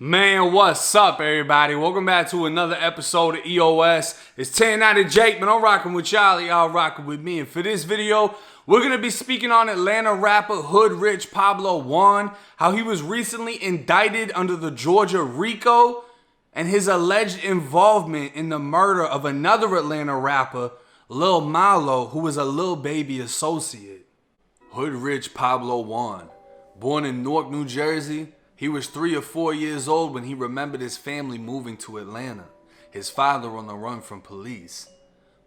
Man, what's up, everybody? Welcome back to another episode of EOS. It's 10 out of Jake, man. I'm rocking with Charlie, y'all rocking with me. And for this video, we're going to be speaking on Atlanta rapper Hoodrich Pablo Juan, how he was recently indicted under the Georgia Rico, and his alleged involvement in the murder of another Atlanta rapper, Lil Marlo, who was a Lil Baby associate. Hoodrich Pablo Juan, born in Newark, New Jersey. He was 3 or 4 years old when he remembered his family moving to Atlanta, his father on the run from police.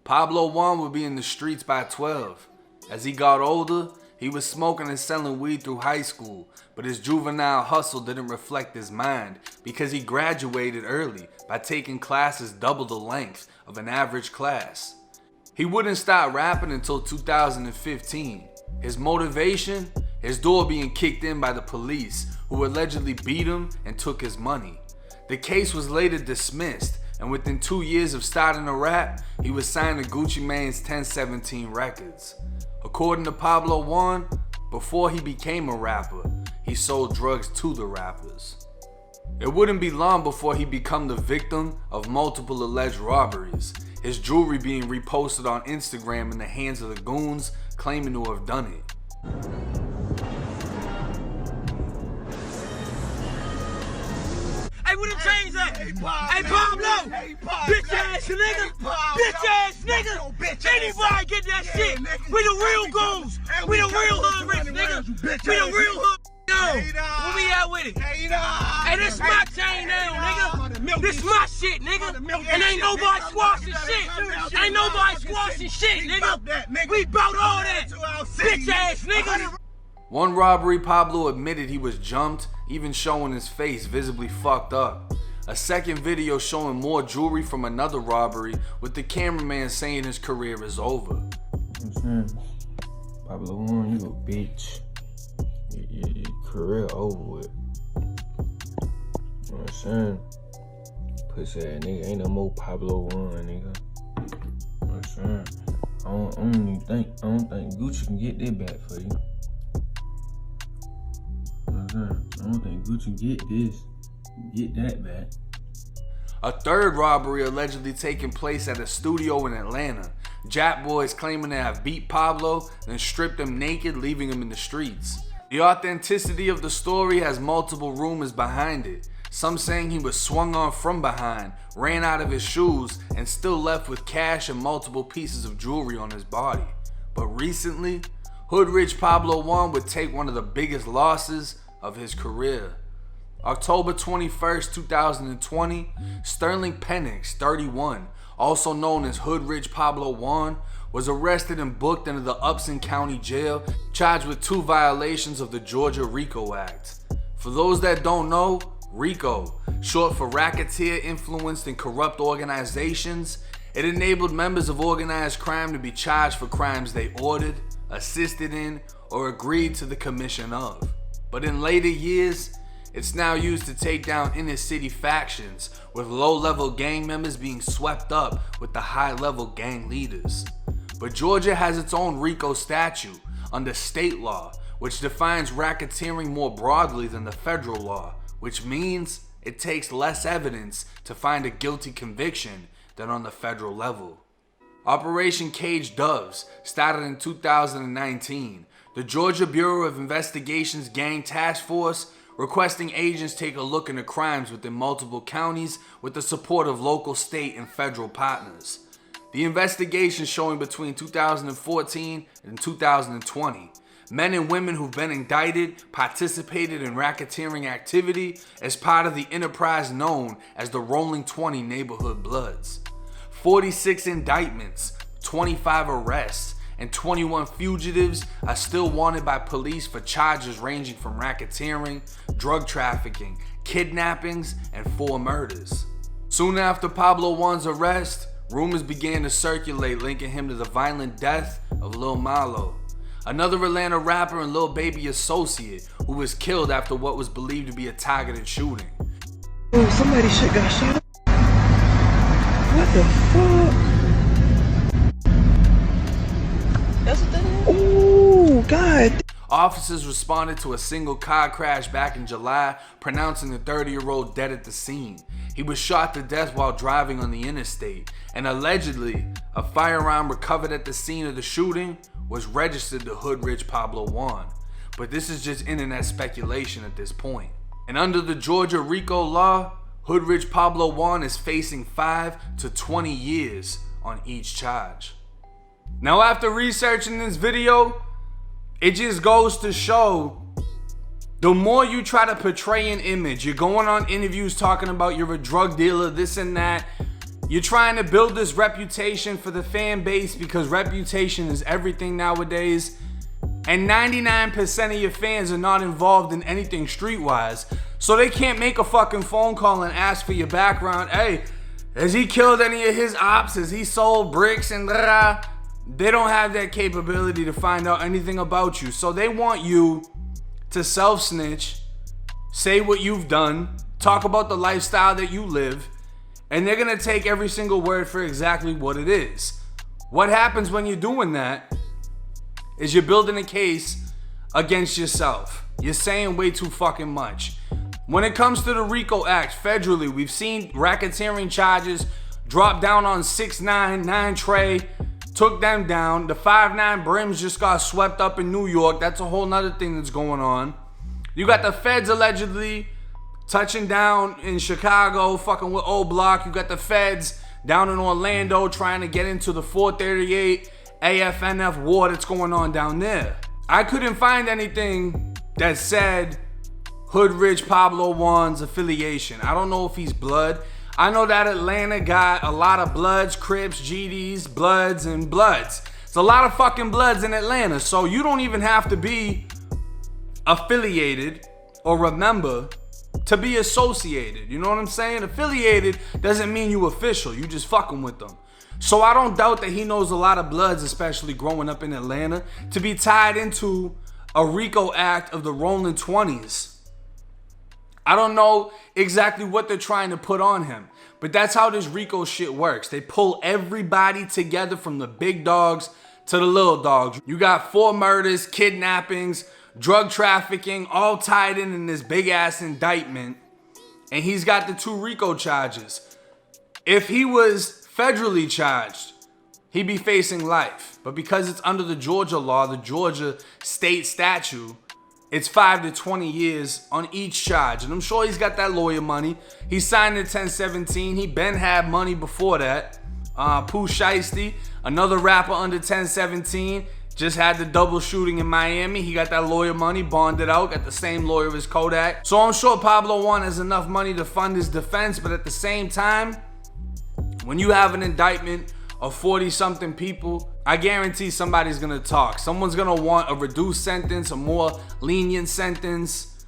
Pablo Juan would be in the streets by 12. As he got older, he was smoking and selling weed through high school, but his juvenile hustle didn't reflect his mind because he graduated early by taking classes double the length of an average class. He wouldn't start rapping until 2015. His motivation? His door being kicked in by the police, who allegedly beat him and took his money. The case was later dismissed, and within 2 years of starting to rap, he was signed to Gucci Mane's 1017 Records. According to Pablo Juan, before he became a rapper, he sold drugs to the rappers. It wouldn't be long before he became the victim of multiple alleged robberies, his jewelry being reposted on Instagram in the hands of the goons claiming to have done it. Hey, where the chains at? Hey, Pablo! Bitch ass nigga! Bitch ass nigga! Anybody get that shit? We the real goons! We the real hood rich nigga! We the real hood. Yo, where we at with it? Hey, this my chain now, nigga. This my shit, nigga. And ain't nobody squashing shit. Ain't nobody squashing shit, nigga. We bout all that. Bitch ass nigga. One robbery, Pablo admitted he was jumped, even showing his face visibly fucked up. A second video showing more jewelry from another robbery, with the cameraman saying his career is over. Pablo Juan, you a bitch. Your career over with. You know what I'm saying? Pussy ass nigga, ain't no more Pablo Juan, nigga. You know what I'm saying? I don't think Gucci can get that back for you. I don't think Gucci get that back. A third robbery allegedly taking place at a studio in Atlanta. Jap boys claiming to have beat Pablo and stripped him naked, leaving him in the streets. The authenticity of the story has multiple rumors behind it. Some saying he was swung on from behind, ran out of his shoes, and still left with cash and multiple pieces of jewelry on his body. But recently, Hoodrich Pablo Juan would take one of the biggest losses of his career. October 21st, 2020, Sterling Penix, 31, also known as Hoodrich Pablo Juan, was arrested and booked into the Upson County Jail, charged with 2 violations of the Georgia Rico Act. For those that don't know, Rico, short for Racketeer Influenced and Corrupt Organizations, it enabled members of organized crime to be charged for crimes they ordered, assisted in, or agreed to the commission of. But in later years, it's now used to take down inner city factions, with low-level gang members being swept up with the high-level gang leaders. But Georgia has its own RICO statute under state law, which defines racketeering more broadly than the federal law, which means it takes less evidence to find a guilty conviction than on the federal level. Operation Cage Doves started in 2019. The Georgia Bureau of Investigation's Gang Task Force requesting agents take a look into crimes within multiple counties with the support of local, state, and federal partners. The investigation showing between 2014 and 2020, men and women who've been indicted participated in racketeering activity as part of the enterprise known as the Rolling 20 Neighborhood Bloods. 46 indictments, 25 arrests, and 21 fugitives are still wanted by police for charges ranging from racketeering, drug trafficking, kidnappings, and 4 murders. Soon after Pablo Juan's arrest, rumors began to circulate linking him to the violent death of Lil Marlo, another Atlanta rapper and Lil Baby associate who was killed after what was believed to be a targeted shooting. Oh, somebody shit got shot. What the fuck? That's what that is? Oh, God. officers responded to a single car crash back in July, pronouncing the 30-year-old dead at the scene. He was shot to death while driving on the interstate, and allegedly, a firearm recovered at the scene of the shooting was registered to Hoodrich Pablo Juan. But this is just internet speculation at this point. And under the Georgia RICO law, Hoodrich Pablo Juan is facing 5 to 20 years on each charge. Now, after researching this video, it just goes to show, the more you try to portray an image, you're going on interviews talking about you're a drug dealer, this and that. You're trying to build this reputation for the fan base because reputation is everything nowadays. And 99% of your fans are not involved in anything streetwise. So they can't make a fucking phone call and ask for your background. Hey, has he killed any of his ops? Has he sold bricks and blah? They don't have that capability to find out anything about you. So they want you to self-snitch, say what you've done, talk about the lifestyle that you live, and they're gonna take every single word for exactly what it is. What happens when you're doing that is you're building a case against yourself. You're saying way too fucking much. When it comes to the RICO Act, federally, we've seen racketeering charges drop down on 6'9", 9 Trey, took them down. The 5'9" Brims just got swept up in New York. That's a whole nother thing that's going on. You got the feds allegedly touching down in Chicago, fucking with O Block. You got the feds down in Orlando trying to get into the 438 AFNF war that's going on down there. I couldn't find anything that said Hoodrich Pablo Juan's affiliation. I don't know if he's blood. I know that Atlanta got a lot of Bloods, Crips, GDs, Bloods, and Bloods. It's a lot of fucking Bloods in Atlanta, so you don't even have to be affiliated or a member to be associated. You know what I'm saying? Affiliated doesn't mean you official. You just fucking with them. So I don't doubt that he knows a lot of Bloods, especially growing up in Atlanta, to be tied into a RICO Act of the rolling 20s. I don't know exactly what they're trying to put on him, but that's how this RICO shit works. They pull everybody together from the big dogs to the little dogs. You got 4 murders, kidnappings, drug trafficking, all tied in this big ass indictment. And he's got the 2 RICO charges. If he was federally charged, he'd be facing life. But because it's under the Georgia law, the Georgia state statute, it's 5 to 20 years on each charge. And I'm sure he's got that lawyer money. He signed in 1017. He been had money before that. Pooh Shiesty, another rapper under 1017, just had the double shooting in Miami. He got that lawyer money, bonded out, got the same lawyer as Kodak. So I'm sure Pablo Juan has enough money to fund his defense. But at the same time, when you have an indictment of 40-something people, I guarantee somebody's gonna talk. Someone's gonna want a reduced sentence, a more lenient sentence.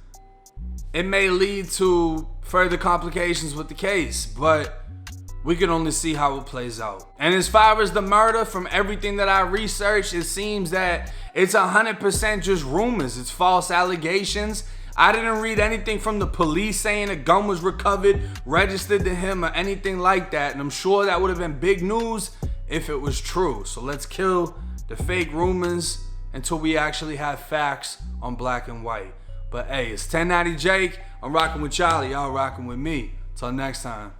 It may lead to further complications with the case, but we can only see how it plays out. And as far as the murder, from everything that I researched, it seems that it's 100% just rumors. It's false allegations. I didn't read anything from the police saying a gun was recovered, registered to him, or anything like that. And I'm sure that would have been big news if it was true. So let's kill the fake rumors until we actually have facts on black and white. But hey, it's 1090 Jake. I'm rocking with Charlie. Y'all rocking with me. Till next time.